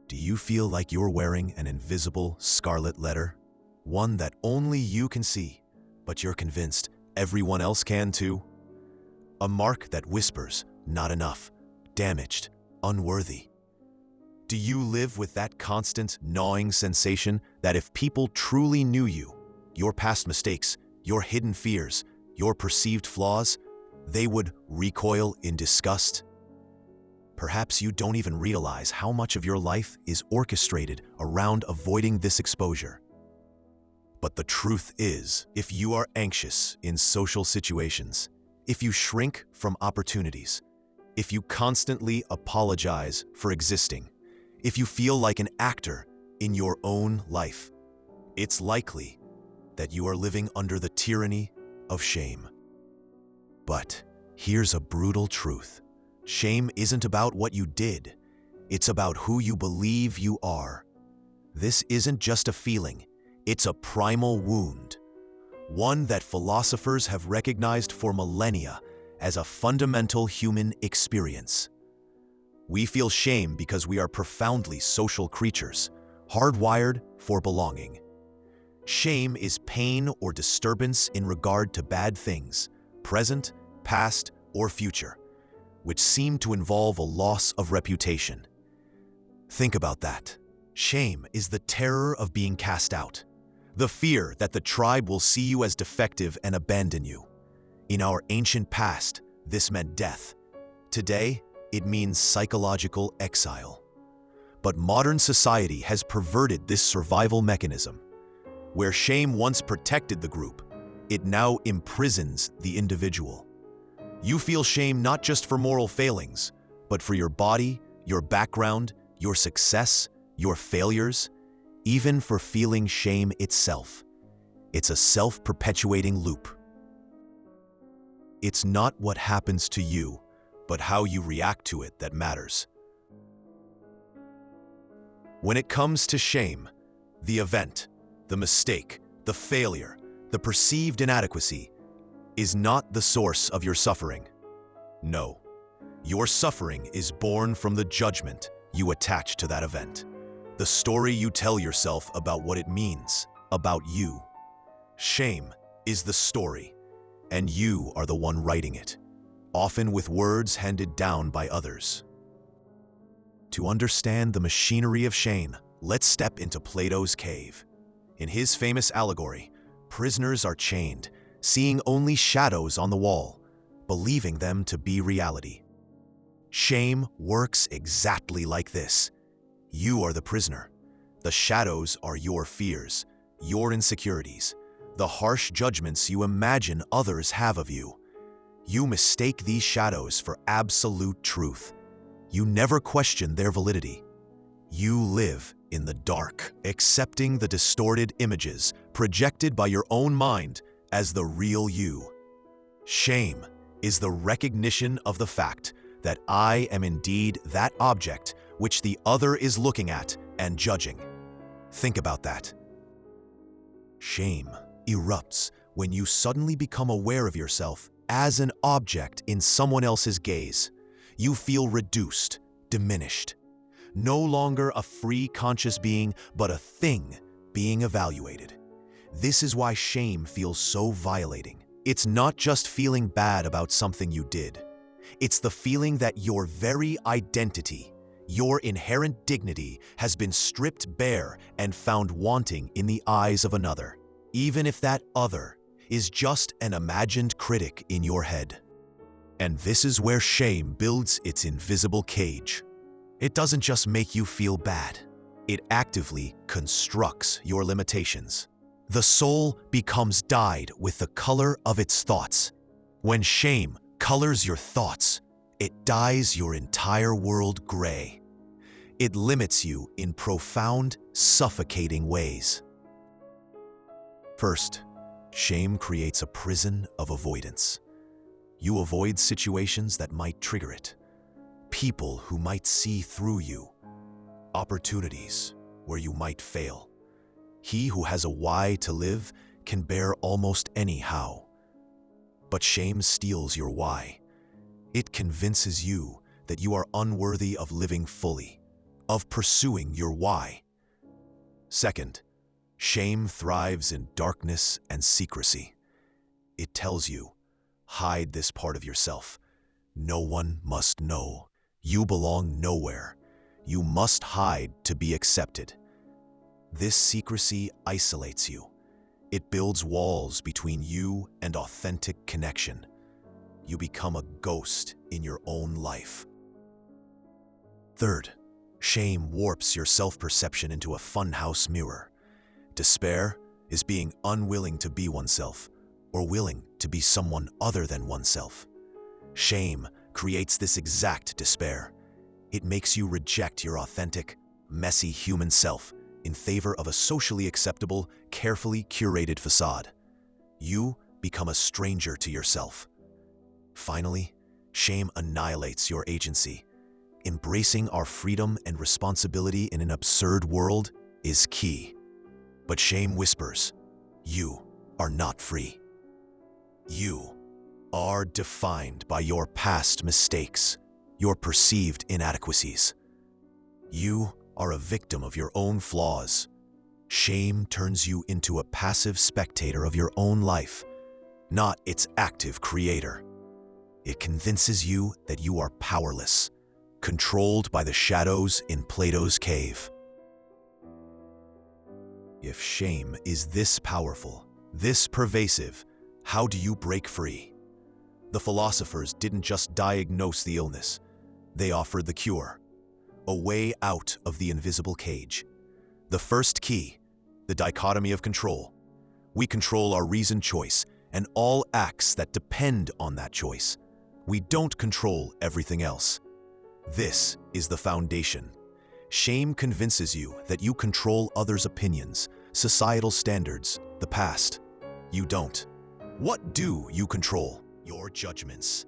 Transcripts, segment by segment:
Do you feel like you're wearing an invisible scarlet letter? One that only you can see, but you're convinced everyone else can too? A mark that whispers, not enough, damaged, unworthy. Do you live with that constant, gnawing sensation that if people truly knew you, your past mistakes, your hidden fears, your perceived flaws, they would recoil in disgust? Perhaps you don't even realize how much of your life is orchestrated around avoiding this exposure. But the truth is, if you are anxious in social situations, if you shrink from opportunities, if you constantly apologize for existing, if you feel like an actor in your own life, it's likely that you are living under the tyranny of shame. But here's a brutal truth. Shame isn't about what you did. It's about who you believe you are. This isn't just a feeling. It's a primal wound, one that philosophers have recognized for millennia as a fundamental human experience. We feel shame because we are profoundly social creatures, hardwired for belonging. Shame is pain or disturbance in regard to bad things, present, past, or future, which seem to involve a loss of reputation. Think about that. Shame is the terror of being cast out, the fear that the tribe will see you as defective and abandon you. In our ancient past, this meant death. Today, it means psychological exile. But modern society has perverted this survival mechanism. Where shame once protected the group, it now imprisons the individual. You feel shame not just for moral failings, but for your body, your background, your success, your failures, even for feeling shame itself. It's a self-perpetuating loop. It's not what happens to you, but how you react to it that matters. When it comes to shame, the event, the mistake, the failure, the perceived inadequacy is not the source of your suffering. No, your suffering is born from the judgment you attach to that event, the story you tell yourself about what it means, about you. Shame is the story, and you are the one writing it, often with words handed down by others. To understand the machinery of shame, let's step into Plato's cave. In his famous allegory, prisoners are chained, seeing only shadows on the wall, believing them to be reality. Shame works exactly like this. You are the prisoner. The shadows are your fears, your insecurities, the harsh judgments you imagine others have of you. You mistake these shadows for absolute truth. You never question their validity. You live in the dark, accepting the distorted images projected by your own mind as the real you. Shame is the recognition of the fact that I am indeed that object which the other is looking at and judging. Think about that. Shame erupts when you suddenly become aware of yourself as an object in someone else's gaze. You feel reduced, diminished, no longer a free conscious being, but a thing being evaluated. This is why shame feels so violating. It's not just feeling bad about something you did. It's the feeling that your very identity, your inherent dignity, has been stripped bare and found wanting in the eyes of another, even if that other is just an imagined critic in your head. And this is where shame builds its invisible cage. It doesn't just make you feel bad. It actively constructs your limitations. The soul becomes dyed with the color of its thoughts. When shame colors your thoughts, it dyes your entire world gray. It limits you in profound, suffocating ways. First, shame creates a prison of avoidance. You avoid situations that might trigger it, people who might see through you, opportunities where you might fail. He who has a why to live can bear almost any how. But shame steals your why. It convinces you that you are unworthy of living fully, of pursuing your why. Second, shame thrives in darkness and secrecy. It tells you, hide this part of yourself. No one must know. You belong nowhere. You must hide to be accepted. This secrecy isolates you. It builds walls between you and authentic connection. You become a ghost in your own life. Third, shame warps your self-perception into a funhouse mirror. Despair is being unwilling to be oneself, or willing to be someone other than oneself. Shame creates this exact despair. It makes you reject your authentic, messy human self in favor of a socially acceptable, carefully curated facade. You become a stranger to yourself. Finally, shame annihilates your agency. Embracing our freedom and responsibility in an absurd world is key. But shame whispers, you are not free. You are defined by your past mistakes, your perceived inadequacies. You are a victim of your own flaws. Shame turns you into a passive spectator of your own life, not its active creator. It convinces you that you are powerless, controlled by the shadows in Plato's cave. If shame is this powerful, this pervasive, how do you break free? The philosophers didn't just diagnose the illness, they offered the cure, a way out of the invisible cage. The first key, the dichotomy of control. We control our reasoned choice and all acts that depend on that choice. We don't control everything else. This is the foundation. Shame convinces you that you control others' opinions, societal standards, the past. You don't. What do you control? Your judgments,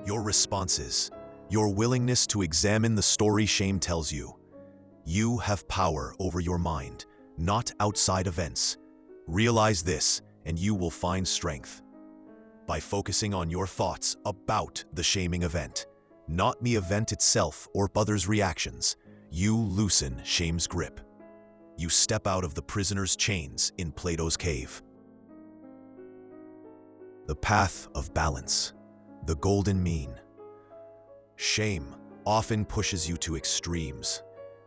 your responses, your willingness to examine the story shame tells you. You have power over your mind, not outside events. Realize this, and you will find strength. By focusing on your thoughts about the shaming event, not the event itself or others' reactions, you loosen shame's grip. You step out of the prisoner's chains in Plato's cave. The path of balance, the golden mean. Shame often pushes you to extremes,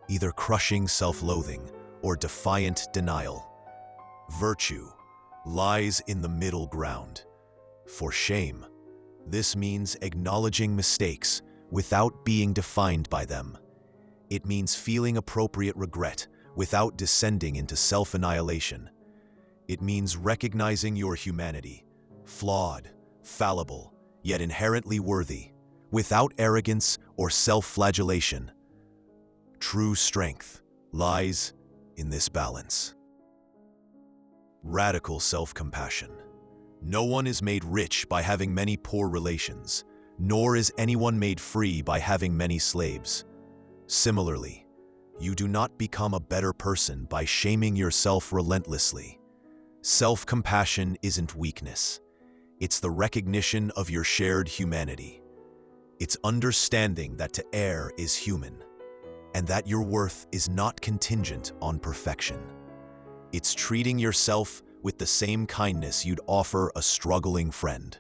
either crushing self-loathing or defiant denial. Virtue lies in the middle ground. For shame, this means acknowledging mistakes without being defined by them. It means feeling appropriate regret without descending into self-annihilation. It means recognizing your humanity, flawed, fallible, yet inherently worthy, without arrogance or self-flagellation. True strength lies in this balance. Radical self-compassion. No one is made rich by having many poor relations, nor is anyone made free by having many slaves. Similarly, you do not become a better person by shaming yourself relentlessly. Self-compassion isn't weakness. It's the recognition of your shared humanity. It's understanding that to err is human, and that your worth is not contingent on perfection. It's treating yourself with the same kindness you'd offer a struggling friend.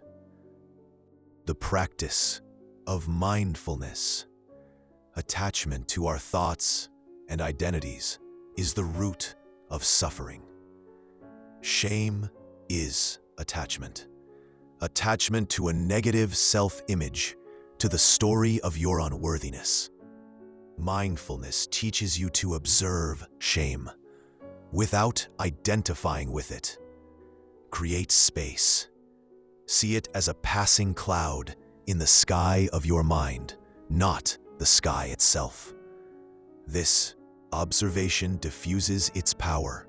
The practice of mindfulness. Attachment to our thoughts and identities is the root of suffering. Shame is attachment. Attachment to a negative self-image, to the story of your unworthiness. Mindfulness teaches you to observe shame without identifying with it. Create space. See it as a passing cloud in the sky of your mind, not the sky itself. This observation diffuses its power.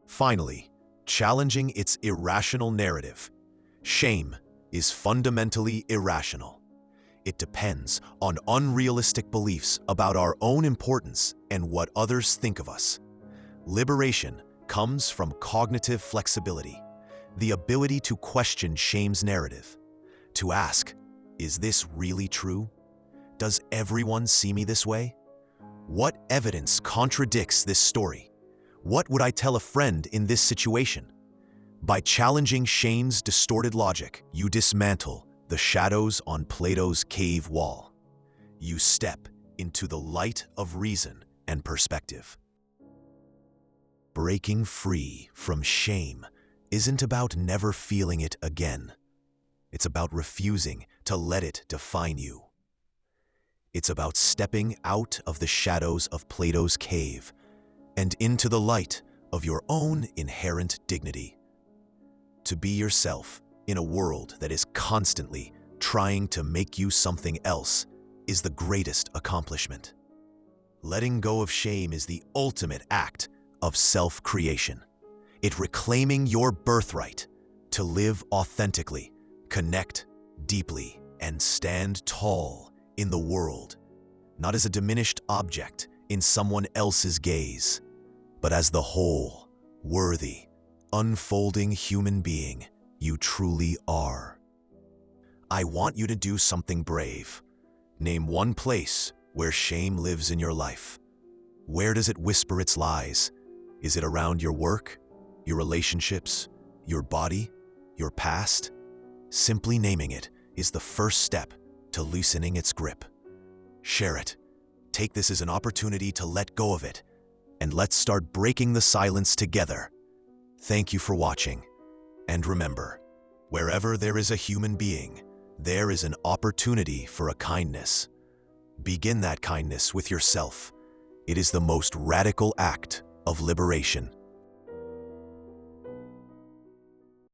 Finally, challenging its irrational narrative. Shame is fundamentally irrational. It depends on unrealistic beliefs about our own importance and what others think of us. Liberation comes from cognitive flexibility, the ability to question shame's narrative, to ask, is this really true? Does everyone see me this way? What evidence contradicts this story? What would I tell a friend in this situation? By challenging shame's distorted logic, you dismantle the shadows on Plato's cave wall. You step into the light of reason and perspective. Breaking free from shame isn't about never feeling it again. It's about refusing to let it define you. It's about stepping out of the shadows of Plato's cave and into the light of your own inherent dignity. To be yourself in a world that is constantly trying to make you something else is the greatest accomplishment. Letting go of shame is the ultimate act of self-creation. It's reclaiming your birthright to live authentically, connect deeply, and stand tall in the world, not as a diminished object in someone else's gaze, but as the whole, worthy, unfolding human being you truly are. I want you to do something brave. Name one place where shame lives in your life. Where does it whisper its lies? Is it around your work, your relationships, your body, your past? Simply naming it is the first step to loosening its grip. Share it. Take this as an opportunity to let go of it, and let's start breaking the silence together. Thank you for watching. And remember, wherever there is a human being, there is an opportunity for a kindness. Begin that kindness with yourself. It is the most radical act of liberation.